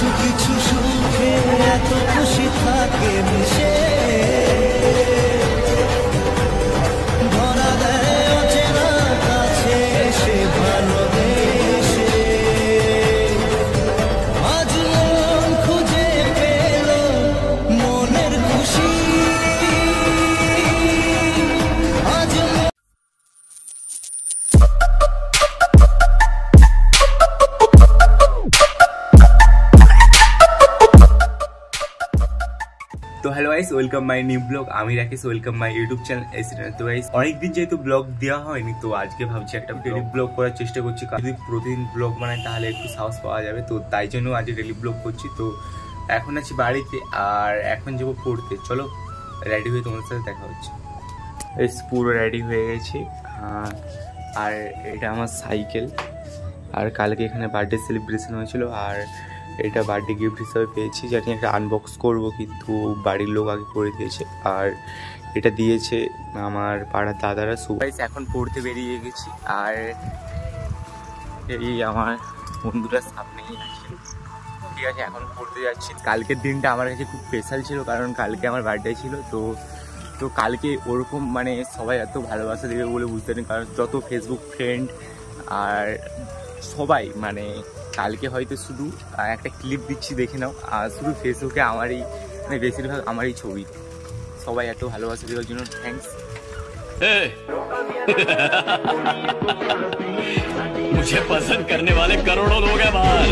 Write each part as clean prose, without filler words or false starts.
কিছু কিছু সুখে এত খুশি থাকে মিশে ধরা দেয় অচেনা কাছে সে ভালোবেসে আজ মন খুঁজে পেল মনের খুশি আজ तो hello guys welcome my new blog আমি Rakesh welcome my YouTube channel accident. তো গাইস অনেকদিন যেহেতু ব্লগ দেওয়া হয়নি তো আজকে ভাবছি একটা ডেলি ব্লগ করার চেষ্টা করছি। যদি প্রতিদিন ব্লগ বানাই তাহলে একটু সাহস পাওয়া যাবে, তো তাই জন্য আজ ডেলি ব্লগ করছি। তো এখন আছি বাড়িতে আর এখন যাবো পড়তে। চলো রেডি হয়ে তোমাদের সাথে দেখা হচ্ছে। এস পুরো রেডি হয়ে গেছি আর এটা আমার সাইকেল। আর কালকে এখানে বার্থডে সেলিব্রেশন হয়েছিল আর এটা বার্থডে গিফট হিসাবে পেয়েছি, জানি একটা আনবক্স করবো কিন্তু বাড়ির লোক আগে করে দিয়েছে। আর এটা দিয়েছে আমার পাড়ার দাদারা। সুপাইস এখন পড়তে বেরিয়ে গেছি আর এই আমার বন্ধুরা সামনেই আছে, ঠিক আছে এখন পড়তে যাচ্ছি। কালকের দিনটা আমার কাছে খুব স্পেশাল ছিল কারণ কালকে আমার বার্থডে ছিল। তো কালকে ওরকম মানে সবাই এত ভালোবাসা দেবে বলে বুঝতে পারিনি, কারণ যত ফেসবুক ফ্রেন্ড আর সবাই মানে কালকে হয়তো শুধু একটা ক্লিপ দিচ্ছি দেখে নাও, আর শুধু ফেসবুকে আমারই মানে বেশিরভাগ আমারই ছবি। সবাই এত ভালোবাসা দেওয়ার জন্য থ্যাঙ্কস। मुझे पसंद करने वाले करोड़ों लोग हैं बाहर।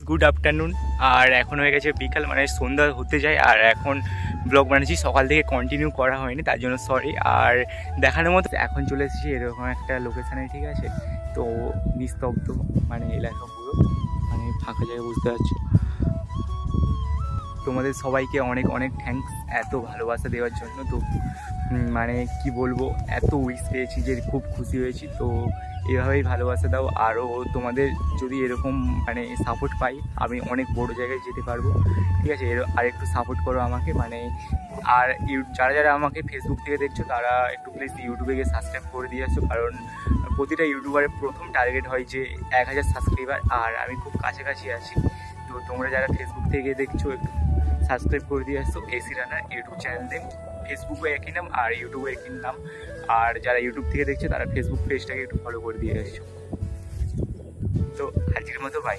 গুড আফটারনুন আর এখন হয়ে গেছে বিকাল, মানে সন্ধ্যা হতে যায়। আর এখন ব্লগ বানাচ্ছি, সকাল থেকে কন্টিনিউ করা হয়নি তার জন্য সরি। আর দেখানোর মতো এখন চলে এসেছি এরকম একটা লোকেশানে, ঠিক আছে। তো নিস্তব্ধ মানে এলাকা পুরো মানে ফাঁকা জায়গায়, বুঝতে পারছো। তোমাদের সবাইকে অনেক অনেক থ্যাঙ্কস এত ভালোবাসা দেওয়ার জন্য। তো মানে কি বলবো, এত উইশ পেয়েছি যে খুব খুশি হয়েছি। তো এভাবেই ভালোবাসা দাও, আরও তোমাদের যদি এরকম মানে সাপোর্ট পাই আমি অনেক বড় জায়গায় যেতে পারবো, ঠিক আছে। আর একটু সাপোর্ট করো আমাকে মানে। আর যারা যারা আমাকে ফেসবুক থেকে দেখছো তারা একটু প্লিজ ইউটিউবে গিয়ে সাবস্ক্রাইব করে দিয়ে আসছো, কারণ প্রতিটা ইউটিউবারের প্রথম টার্গেট হয় যে 1000 সাবস্ক্রাইবার, আর আমি খুব কাছাকাছি আছি। তো তোমরা যারা ফেসবুক থেকে দেখছো একটু সাবস্ক্রাইব করে দিয়ে আসছো এসি রানার ইউটিউব চ্যানেল নেম। ফেসবুকে একই নাম আর ইউটিউবে একই নাম। আর যারা ইউটিউব থেকে দেখছে তারা ফেসবুক পেজটাকে একটু ফলো করে দিয়ে আসছো। তো আজকের মতো বাই।